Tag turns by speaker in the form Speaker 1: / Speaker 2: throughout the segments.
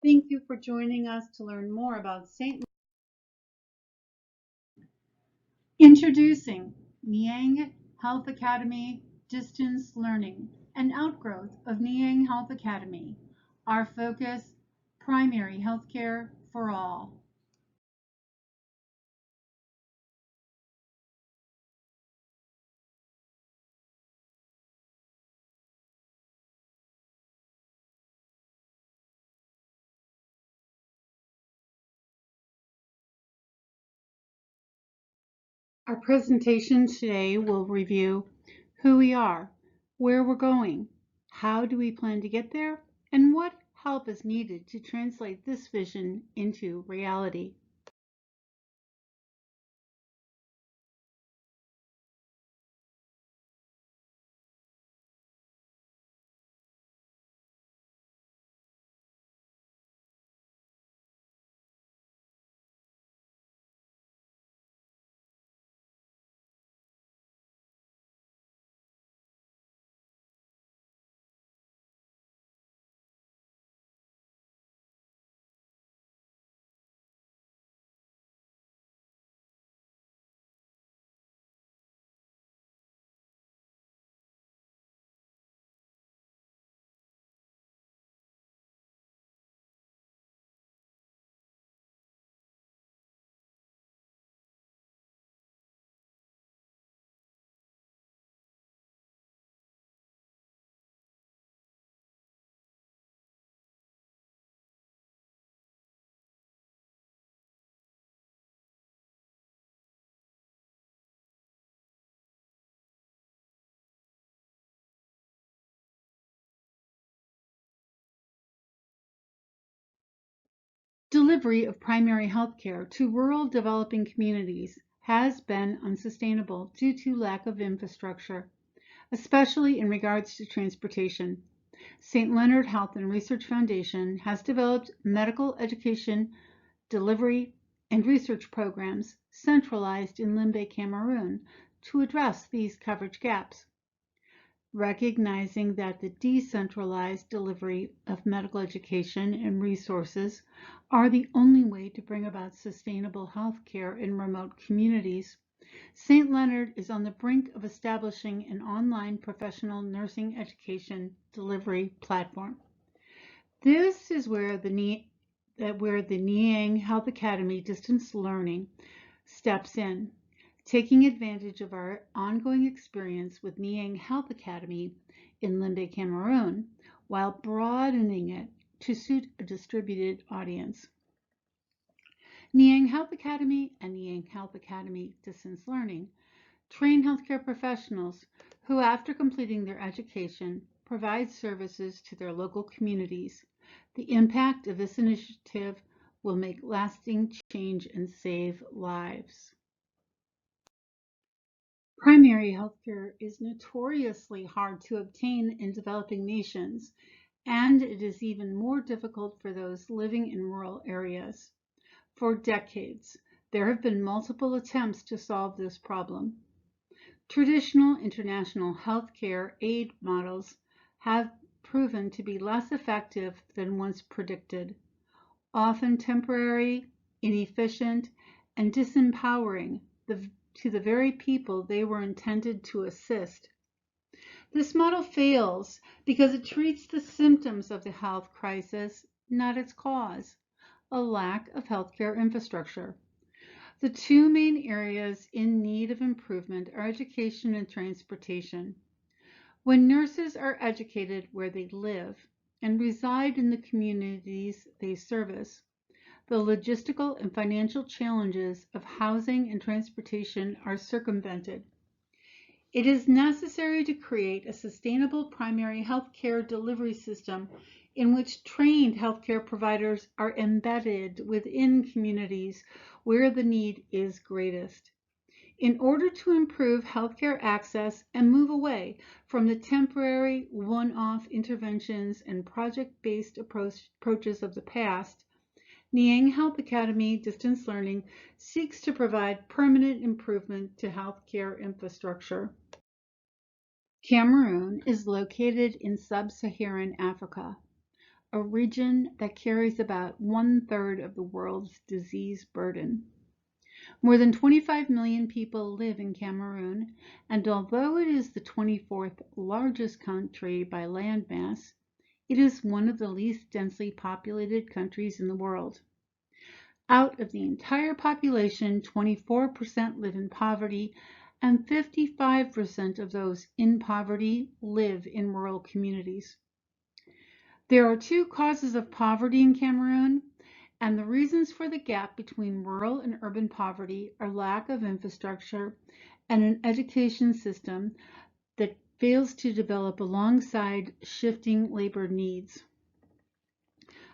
Speaker 1: Thank you for joining us to learn more about Introducing Neyang Health Academy Distance Learning, an outgrowth of Neyang Health Academy. Our focus, primary healthcare for all. Our presentation today will review who we are, where we're going, how do we plan to get there, and what help is needed to translate this vision into reality. Delivery of primary health care to rural developing communities has been unsustainable due to lack of infrastructure, especially in regards to transportation. St. Leonard Health and Research Foundation has developed medical education, delivery, and research programs centralized in Limbe, Cameroon to address these coverage gaps. Recognizing that the decentralized delivery of medical education and resources are the only way to bring about sustainable health care in remote communities, St. Leonard is on the brink of establishing an online professional nursing education delivery platform. This is where the Neyang Health Academy distance learning steps in, taking advantage of our ongoing experience with Neyang Health Academy in Limbe, Cameroon, while broadening it to suit a distributed audience. Neyang Health Academy and Neyang Health Academy Distance Learning train healthcare professionals who, after completing their education, provide services to their local communities. The impact of this initiative will make lasting change and save lives. Primary healthcare is notoriously hard to obtain in developing nations, and it is even more difficult for those living in rural areas. For decades, there have been multiple attempts to solve this problem. Traditional international healthcare aid models have proven to be less effective than once predicted, often temporary, inefficient, and disempowering to the very people they were intended to assist. This model fails because it treats the symptoms of the health crisis, not its cause, a lack of healthcare infrastructure. The two main areas in need of improvement are education and transportation. When nurses are educated where they live and reside in the communities they service, the logistical and financial challenges of housing and transportation are circumvented. It is necessary to create a sustainable primary health care delivery system in which trained healthcare providers are embedded within communities where the need is greatest. In order to improve healthcare access and move away from the temporary one-off interventions and project-based approaches of the past, Neyang Health Academy Distance Learning seeks to provide permanent improvement to healthcare infrastructure. Cameroon is located in sub-Saharan Africa. a region that carries about 1/3 of the world's disease burden. More than 25 million people live in Cameroon, and although it is the 24th largest country by landmass, it is one of the least densely populated countries in the world. Out of the entire population, 24% live in poverty, and 55% of those in poverty live in rural communities. There are two causes of poverty in Cameroon, and the reasons for the gap between rural and urban poverty are lack of infrastructure and an education system that fails to develop alongside shifting labor needs.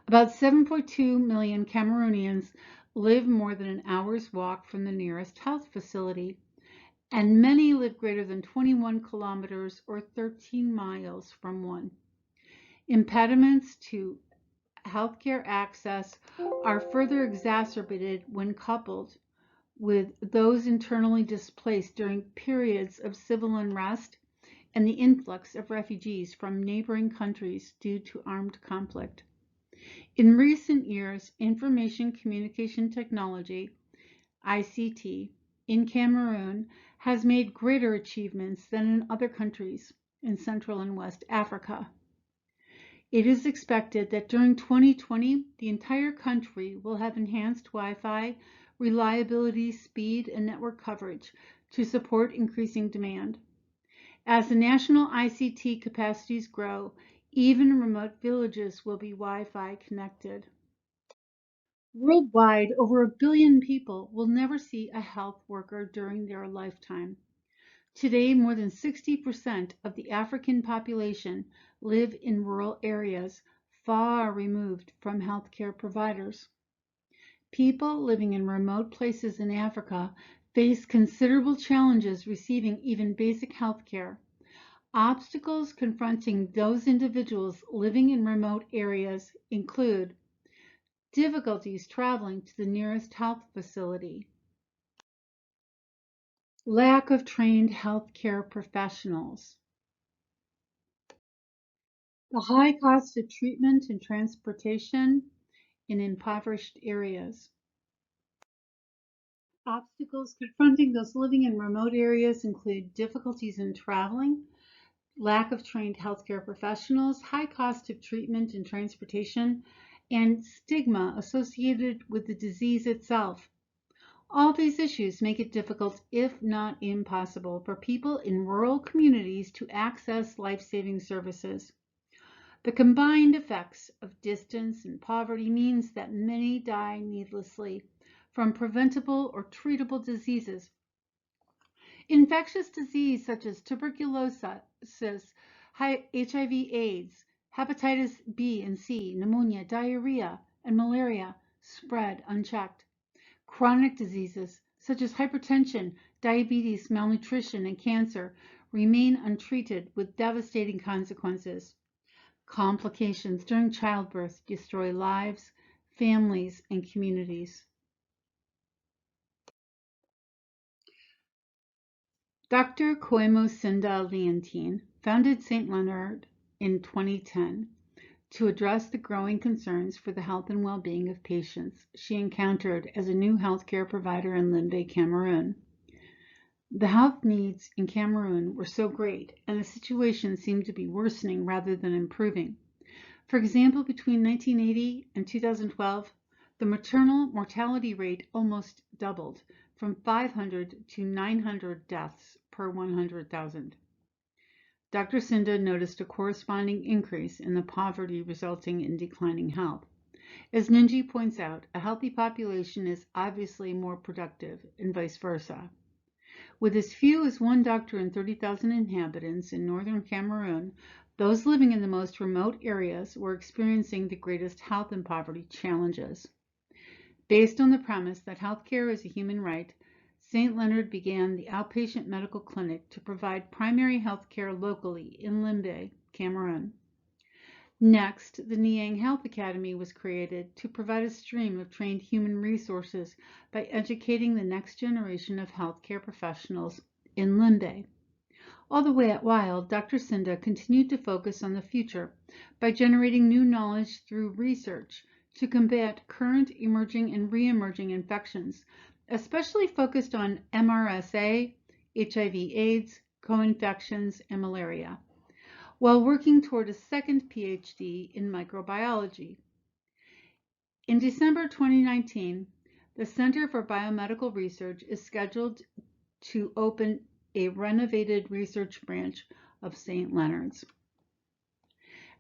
Speaker 1: About 7.2 million Cameroonians live more than an hour's walk from the nearest health facility, and many live greater than 21 kilometers or 13 miles from one. Impediments to healthcare access are further exacerbated when coupled with those internally displaced during periods of civil unrest and the influx of refugees from neighboring countries due to armed conflict. In recent years, information communication technology, ICT, in Cameroon has made greater achievements than in other countries in Central and West Africa. It is expected that during 2020, the entire country will have enhanced Wi-Fi, reliability, speed, and network coverage to support increasing demand. As the national ICT capacities grow, even remote villages will be Wi-Fi connected. Worldwide, over 1 billion people will never see a health worker during their lifetime. Today, more than 60% of the African population live in rural areas far removed from healthcare providers. People living in remote places in Africa face considerable challenges receiving even basic healthcare. Obstacles confronting those individuals living in remote areas include difficulties traveling to the nearest health facility, lack of trained healthcare professionals, the high cost of treatment and transportation in impoverished areas. Obstacles confronting those living in remote areas include difficulties in traveling, lack of trained healthcare professionals, high cost of treatment and transportation, and stigma associated with the disease itself. All these issues make it difficult, if not impossible, for people in rural communities to access life-saving services. The combined effects of distance and poverty means that many die needlessly from preventable or treatable diseases. Infectious disease such as tuberculosis, HIV/AIDS, hepatitis B and C, pneumonia, diarrhea, and malaria spread unchecked. Chronic diseases such as hypertension, diabetes, malnutrition, and cancer remain untreated with devastating consequences. Complications during childbirth destroy lives, families, and communities. Dr. Koimosinda Leontine founded St. Leonard in 2010 to address the growing concerns for the health and well-being of patients she encountered as a new healthcare provider in Limbe, Cameroon. The health needs in Cameroon were so great, and the situation seemed to be worsening rather than improving. For example, between 1980 and 2012, the maternal mortality rate almost doubled, from 500 to 900 deaths per 100,000. Dr. Sinda noticed a corresponding increase in the poverty resulting in declining health. As Ninji points out, a healthy population is obviously more productive, and vice versa. With as few as one doctor in 30,000 inhabitants in northern Cameroon, those living in the most remote areas were experiencing the greatest health and poverty challenges. Based on the premise that healthcare is a human right, St. Leonard began the outpatient medical clinic to provide primary health care locally in Limbe, Cameroon. Next, the Neyang Health Academy was created to provide a stream of trained human resources by educating the next generation of healthcare professionals in Limbe. All the while, Dr. Cinda continued to focus on the future by generating new knowledge through research to combat current emerging and re-emerging infections, especially focused on MRSA, HIV/AIDS, co-infections, and malaria, while working toward a second PhD in microbiology. In December 2019, the Center for Biomedical Research is scheduled to open a renovated research branch of St. Leonard's.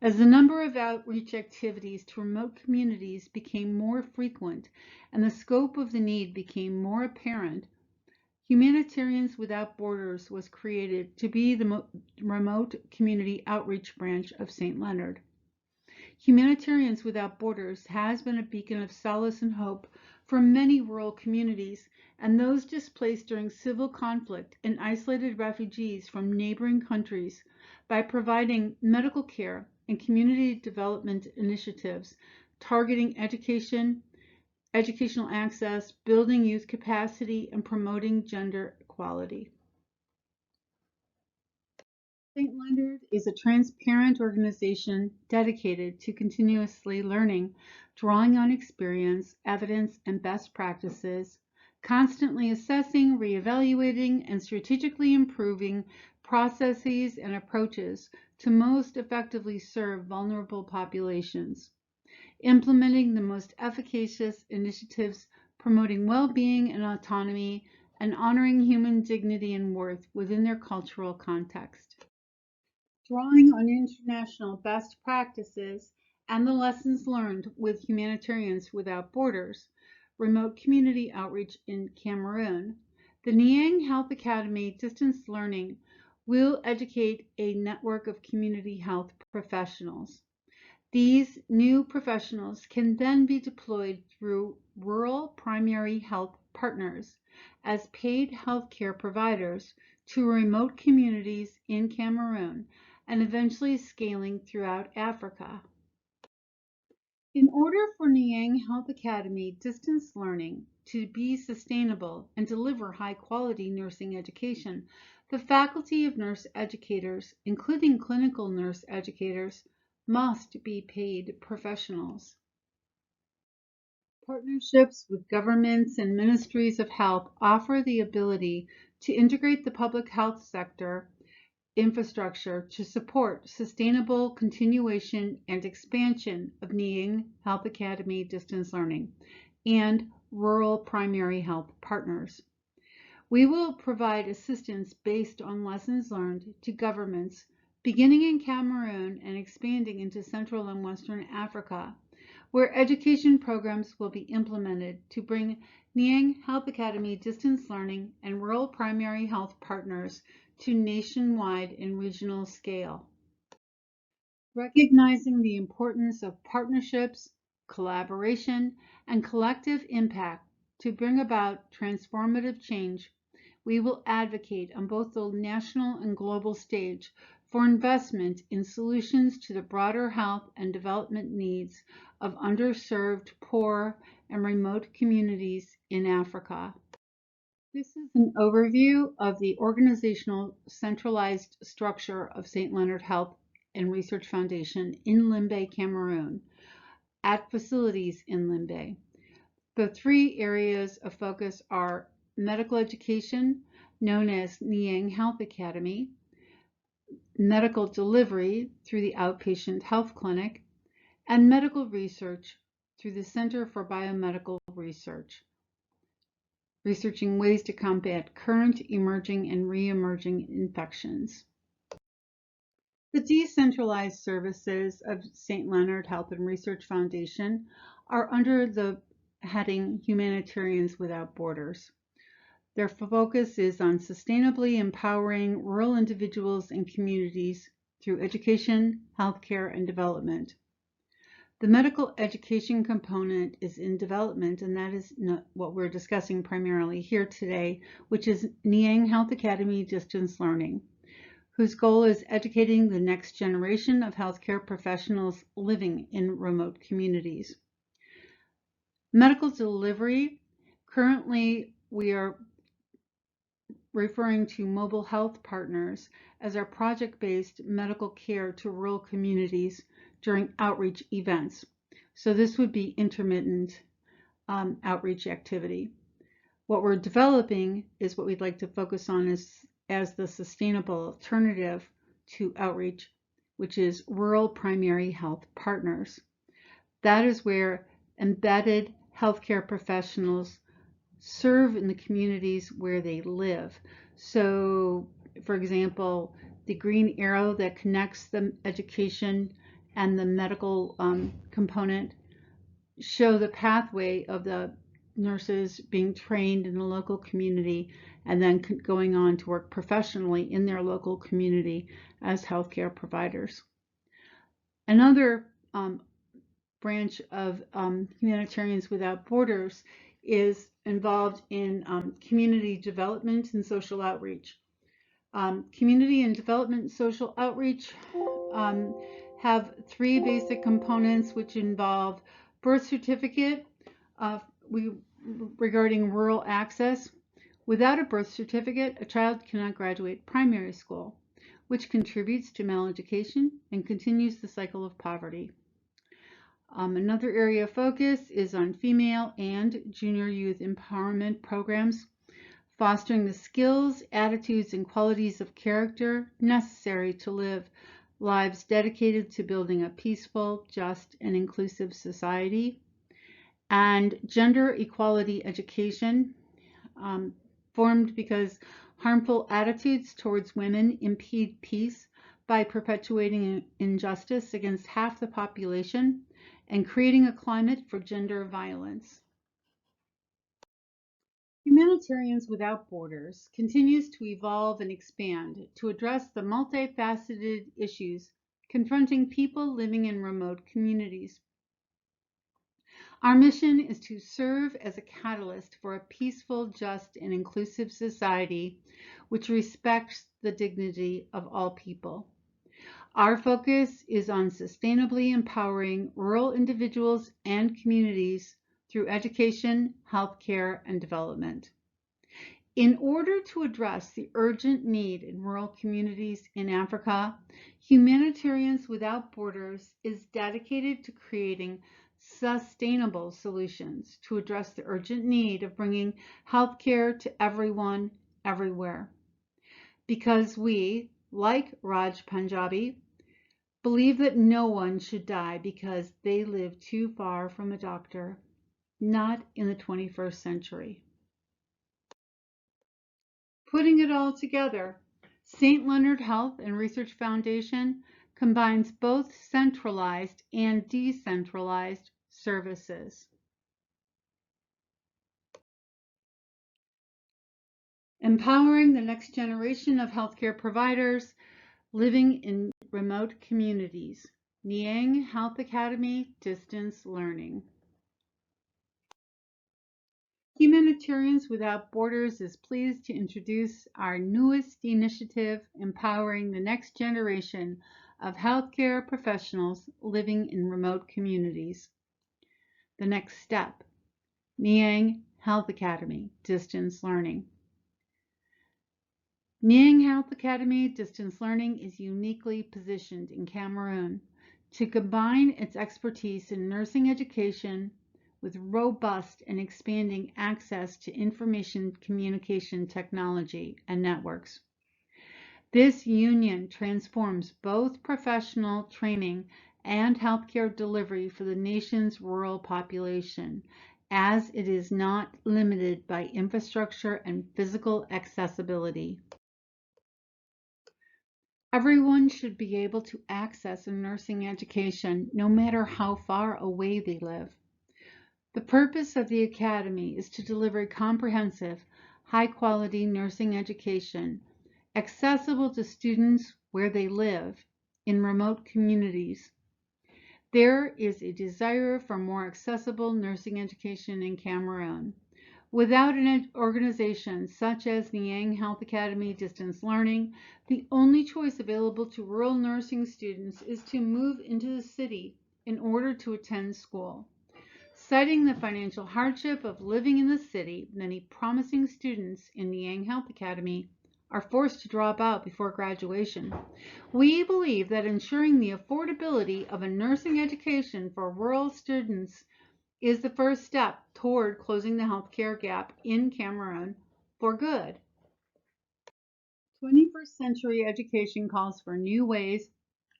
Speaker 1: As the number of outreach activities to remote communities became more frequent and the scope of the need became more apparent, Humanitarians Without Borders was created to be the remote community outreach branch of St. Leonard. Humanitarians Without Borders has been a beacon of solace and hope for many rural communities and those displaced during civil conflict and isolated refugees from neighboring countries by providing medical care and community development initiatives targeting educational access, building youth capacity, and promoting gender equality. St. Leonard is a transparent organization dedicated to continuously learning, drawing on experience, evidence, and best practices, constantly assessing, reevaluating, and strategically improving processes and approaches to most effectively serve vulnerable populations, implementing the most efficacious initiatives promoting well-being and autonomy, and honoring human dignity and worth within their cultural context. Drawing on international best practices and the lessons learned with Humanitarians Without Borders, remote community outreach in Cameroon, the Neyang Health Academy distance learning will educate a network of community health professionals. These new professionals can then be deployed through rural primary health partners as paid healthcare providers to remote communities in Cameroon and eventually scaling throughout Africa. In order for Neyang Health Academy distance learning to be sustainable and deliver high-quality nursing education, the faculty of nurse educators, including clinical nurse educators, must be paid professionals. Partnerships with governments and ministries of health offer the ability to integrate the public health sector infrastructure to support sustainable continuation and expansion of Neyang Health Academy distance learning and rural primary health partners. We will provide assistance based on lessons learned to governments beginning in Cameroon and expanding into Central and Western Africa, where education programs will be implemented to bring Neyang Health Academy distance learning and rural primary health partners to nationwide and regional scale. Recognizing the importance of partnerships, collaboration, and collective impact to bring about transformative change, we will advocate on both the national and global stage for investment in solutions to the broader health and development needs of underserved, poor, and remote communities in Africa. This is an overview of the organizational centralized structure of St. Leonard Health and Research Foundation in Limbe, Cameroon, at facilities in Limbe. The three areas of focus are medical education, known as Neyang Health Academy, medical delivery through the outpatient health clinic, and medical research through the Center for Biomedical Research, researching ways to combat current, emerging, and re-emerging infections. The decentralized services of St. Leonard Health and Research Foundation are under the heading Humanitarians Without Borders. Their focus is on sustainably empowering rural individuals and communities through education, healthcare, and development. The medical education component is in development, and that is what we're discussing primarily here today, which is Neyang Health Academy distance learning, whose goal is educating the next generation of healthcare professionals living in remote communities. Medical delivery, currently we are referring to mobile health partners as our project-based medical care to rural communities during outreach events. So this would be intermittent outreach activity. What we're developing is what we'd like to focus on as the sustainable alternative to outreach, which is rural primary health partners. That is where embedded healthcare professionals serve in the communities where they live. So, for example, the green arrow that connects the education and the medical component show the pathway of the nurses being trained in the local community and then going on to work professionally in their local community as healthcare providers. Another branch of Humanitarians Without Borders is involved in community development and social outreach. Community and development and social outreach have three basic components which involve birth certificate regarding rural access. Without a birth certificate, a child cannot graduate primary school, which contributes to maleducation and continues the cycle of poverty. Another area of focus is on female and junior youth empowerment programs, fostering the skills, attitudes, and qualities of character necessary to live lives dedicated to building a peaceful, just, and inclusive society. And gender equality education, formed because harmful attitudes towards women impede peace by perpetuating injustice against half the population and creating a climate for gender violence. Humanitarians Without Borders continues to evolve and expand to address the multifaceted issues confronting people living in remote communities. Our mission is to serve as a catalyst for a peaceful, just, and inclusive society which respects the dignity of all people. Our focus is on sustainably empowering rural individuals and communities through education, healthcare, and development. In order to address the urgent need in rural communities in Africa, Humanitarians Without Borders is dedicated to creating sustainable solutions to address the urgent need of bringing healthcare to everyone, everywhere. Because we, like Raj Panjabi, believe that no one should die because they live too far from a doctor, not in the 21st century. Putting it all together, St. Leonard Health and Research Foundation combines both centralized and decentralized services. Empowering the next generation of healthcare providers living in remote communities. Neyang Health Academy Distance Learning. Humanitarians Without Borders is pleased to introduce our newest initiative empowering the next generation of healthcare professionals living in remote communities. The next step, Neyang Health Academy Distance Learning. Neyang Health Academy Distance Learning is uniquely positioned in Cameroon to combine its expertise in nursing education with robust and expanding access to information communication technology and networks. This union transforms both professional training and healthcare delivery for the nation's rural population, as it is not limited by infrastructure and physical accessibility. Everyone should be able to access a nursing education no matter how far away they live. The purpose of the Academy is to deliver comprehensive, high-quality nursing education accessible to students where they live in remote communities. There is a desire for more accessible nursing education in Cameroon. Without an organization such as Neyang Health Academy Distance Learning, the only choice available to rural nursing students is to move into the city in order to attend school. Citing the financial hardship of living in the city, many promising students in Neyang Health Academy are forced to drop out before graduation. We believe that ensuring the affordability of a nursing education for rural students is the first step toward closing the healthcare gap in Cameroon for good. 21st century education calls for new ways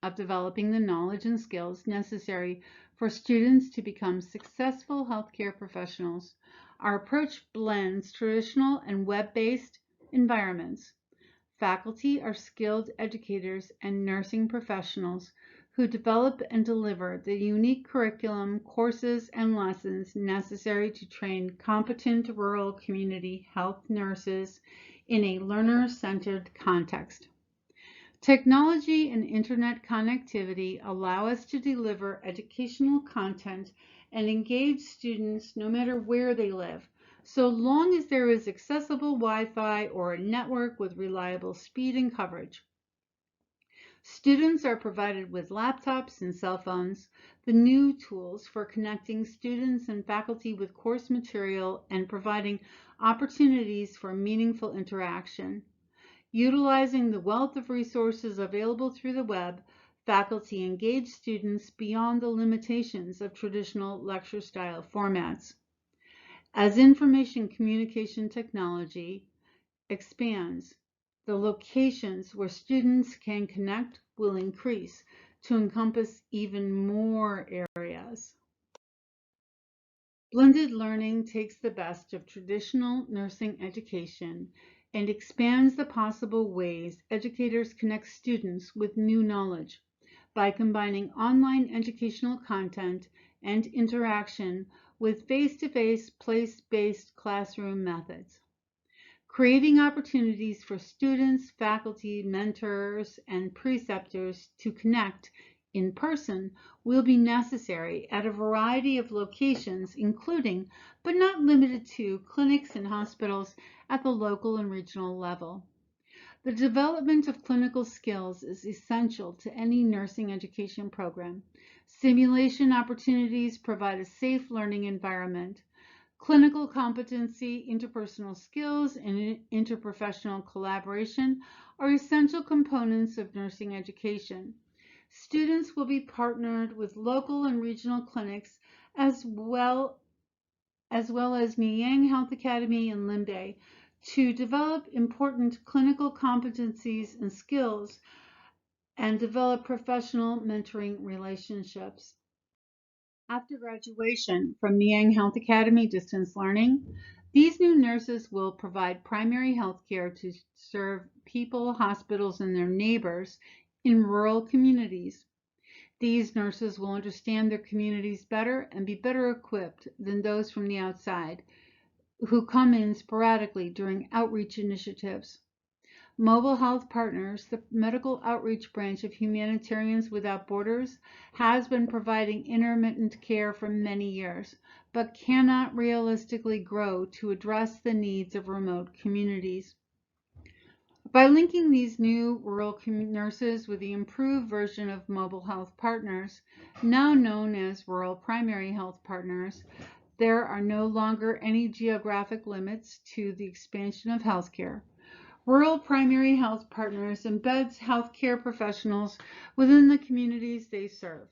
Speaker 1: of developing the knowledge and skills necessary for students to become successful healthcare professionals. Our approach blends traditional and web-based environments. Faculty are skilled educators and nursing professionals who develop and deliver the unique curriculum, courses, and lessons necessary to train competent rural community health nurses in a learner-centered context. Technology and internet connectivity allow us to deliver educational content and engage students no matter where they live, so long as there is accessible Wi-Fi or a network with reliable speed and coverage. Students are provided with laptops and cell phones, the new tools for connecting students and faculty with course material and providing opportunities for meaningful interaction. Utilizing the wealth of resources available through the web, faculty engage students beyond the limitations of traditional lecture style formats. As information communication technology expands, the locations where students can connect will increase to encompass even more areas. Blended learning takes the best of traditional nursing education and expands the possible ways educators connect students with new knowledge by combining online educational content and interaction with face-to-face, place-based classroom methods. Creating opportunities for students, faculty, mentors, and preceptors to connect in person will be necessary at a variety of locations, including, but not limited to, clinics and hospitals at the local and regional level. The development of clinical skills is essential to any nursing education program. Simulation opportunities provide a safe learning environment. Clinical competency, interpersonal skills, and interprofessional collaboration are essential components of nursing education. Students will be partnered with local and regional clinics as well as Neyang Health Academy and Limbe to develop important clinical competencies and skills and develop professional mentoring relationships. After graduation from Neyang Health Academy Distance Learning, these new nurses will provide primary health care to serve people, hospitals, and their neighbors in rural communities. These nurses will understand their communities better and be better equipped than those from the outside who come in sporadically during outreach initiatives. Mobile Health Partners, the medical outreach branch of Humanitarians Without Borders, has been providing intermittent care for many years, but cannot realistically grow to address the needs of remote communities. By linking these new rural nurses with the improved version of Mobile Health Partners, now known as Rural Primary Health Partners, there are no longer any geographic limits to the expansion of healthcare. Rural Primary Health Partners embeds healthcare professionals within the communities they serve.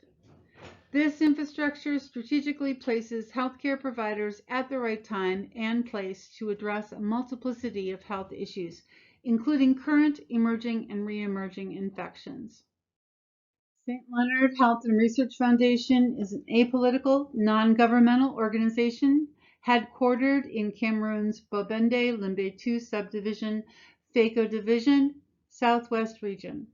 Speaker 1: This infrastructure strategically places healthcare providers at the right time and place to address a multiplicity of health issues, including current, emerging, and re-emerging infections. St. Leonard Health and Research Foundation is an apolitical, non-governmental organization headquartered in Cameroon's Bobende Limbe 2 subdivision, FACO Division, Southwest Region.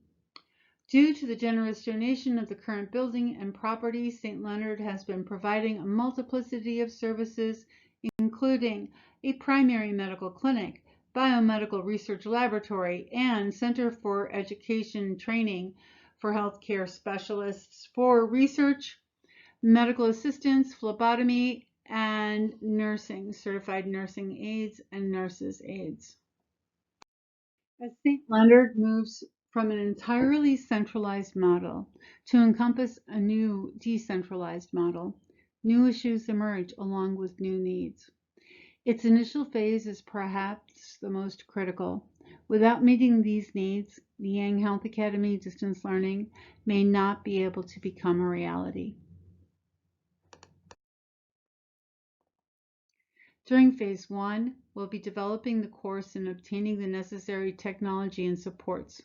Speaker 1: Due to the generous donation of the current building and property, St. Leonard has been providing a multiplicity of services, including a primary medical clinic, biomedical research laboratory, and Center for Education Training for healthcare specialists for research, medical assistants, phlebotomy, and nursing, certified nursing aides, and nurses' aides. As St. Leonard moves from an entirely centralized model to encompass a new decentralized model, new issues emerge along with new needs. Its initial phase is perhaps the most critical. Without meeting these needs, Neyang Health Academy distance learning may not be able to become a reality. During phase 1, we'll be developing the course and obtaining the necessary technology and supports.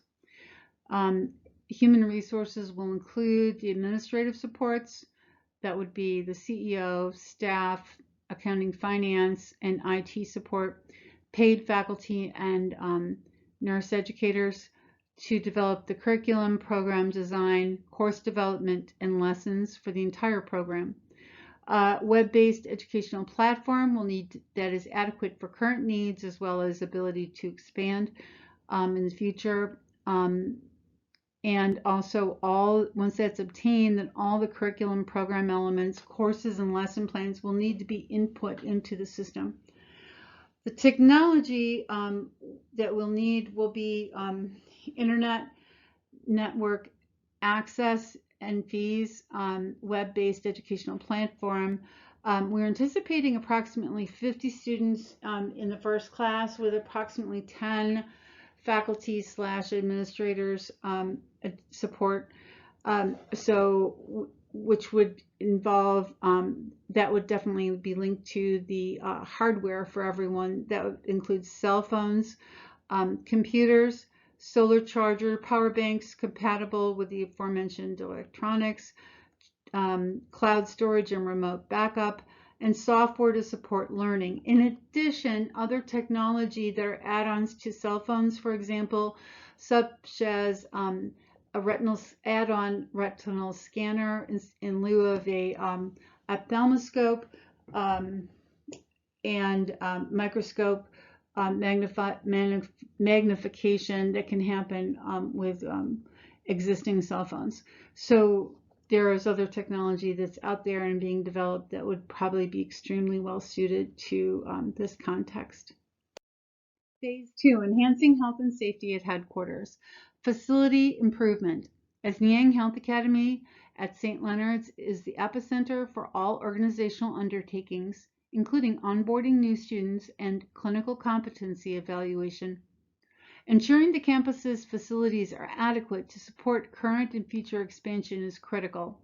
Speaker 1: Human resources will include the administrative supports, that would be the CEO, staff, accounting, finance, and IT support, paid faculty and nurse educators to develop the curriculum, program design, course development, and lessons for the entire program. Web-based educational platform will need that is adequate for current needs as well as ability to expand in the future. And also once that's obtained, then all the curriculum, program elements, courses, and lesson plans will need to be input into the system. The technology that we'll need will be internet network access and fees, web-based educational platform. We're anticipating approximately 50 students in the first class with approximately 10 faculty / administrators support. Which would involve, that would definitely be linked to the hardware for everyone. That would include cell phones, computers, solar charger, power banks compatible with the aforementioned electronics, cloud storage and remote backup, and software to support learning. In addition, other technology that are add-ons to cell phones, for example, such as a add-on retinal scanner in lieu of a ophthalmoscope and microscope magnification that can happen with existing cell phones. So there is other technology that's out there and being developed that would probably be extremely well suited to this context. Phase 2, enhancing health and safety at headquarters. Facility improvement. As Neyang Health Academy at St. Leonard's is the epicenter for all organizational undertakings, including onboarding new students and clinical competency evaluation. Ensuring the campus's facilities are adequate to support current and future expansion is critical.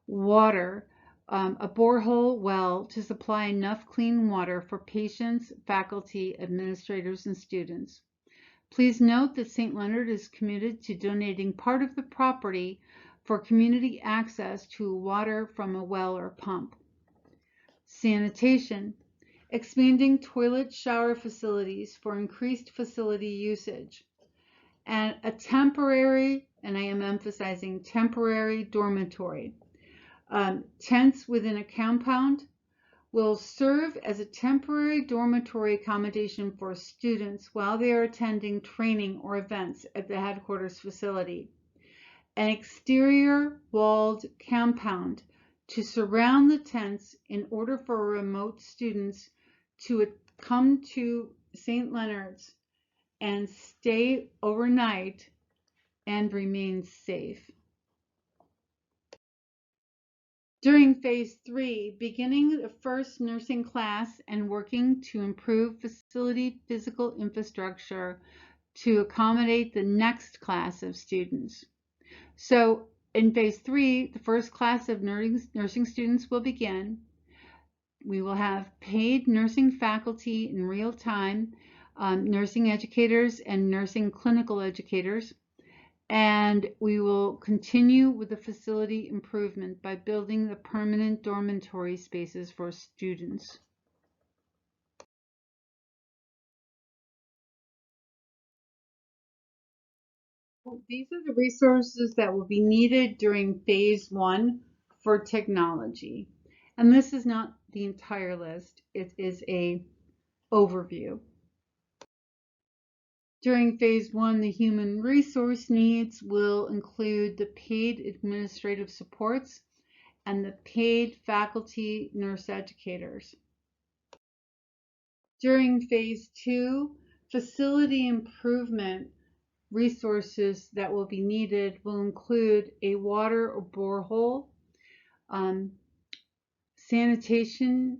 Speaker 1: Water, a borehole well to supply enough clean water for patients, faculty, administrators, and students. Please note that St. Leonard is committed to donating part of the property for community access to water from a well or pump. Sanitation, expanding toilet shower facilities for increased facility usage, and a temporary, and I am emphasizing temporary, dormitory. Tents within a compound will serve as a temporary dormitory accommodation for students while they are attending training or events at the headquarters facility. An exterior walled compound to surround the tents in order for remote students to come to St. Leonard's and stay overnight and remain safe. During phase 3, beginning the first nursing class and working to improve facility physical infrastructure to accommodate the next class of students. So in phase 3, the first class of nursing students will begin. We will have paid nursing faculty in real time, nursing educators and nursing clinical educators. And we will continue with the facility improvement by building the permanent dormitory spaces for students. These are the resources that will be needed during phase 1 for technology. And this is not the entire list, it is an overview. During phase 1, the human resource needs will include the paid administrative supports and the paid faculty nurse educators. During phase 2, facility improvement resources that will be needed will include a water or borehole, sanitation,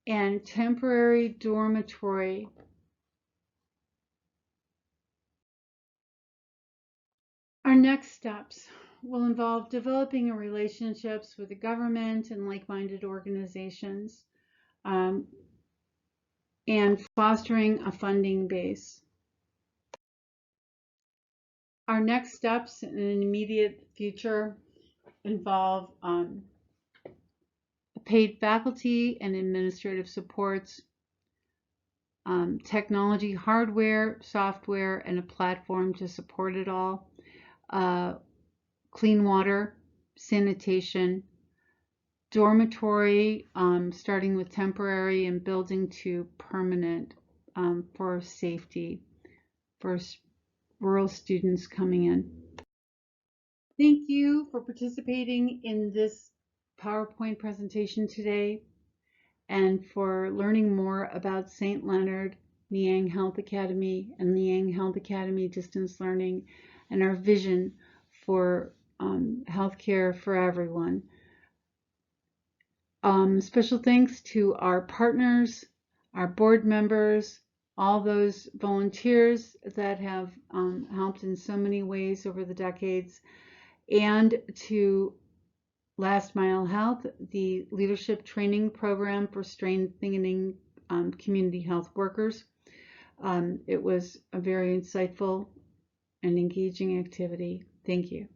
Speaker 1: and temporary dormitory. Our next steps will involve developing relationships with the government and like-minded organizations, and fostering a funding base. Our next steps in an immediate future involve paid faculty and administrative supports, technology, hardware, software, and a platform to support it all, clean water, sanitation, dormitory, starting with temporary and building to permanent, for safety for rural students coming in. Thank you for participating in this PowerPoint presentation today and for learning more about St. Leonard Neyang Health Academy and Neyang Health Academy Distance Learning and our vision for healthcare for everyone. Special thanks to our partners, our board members, all those volunteers that have helped in so many ways over the decades, and to Last Mile Health, the leadership training program for strengthening community health workers. It was a very insightful and engaging activity. Thank you.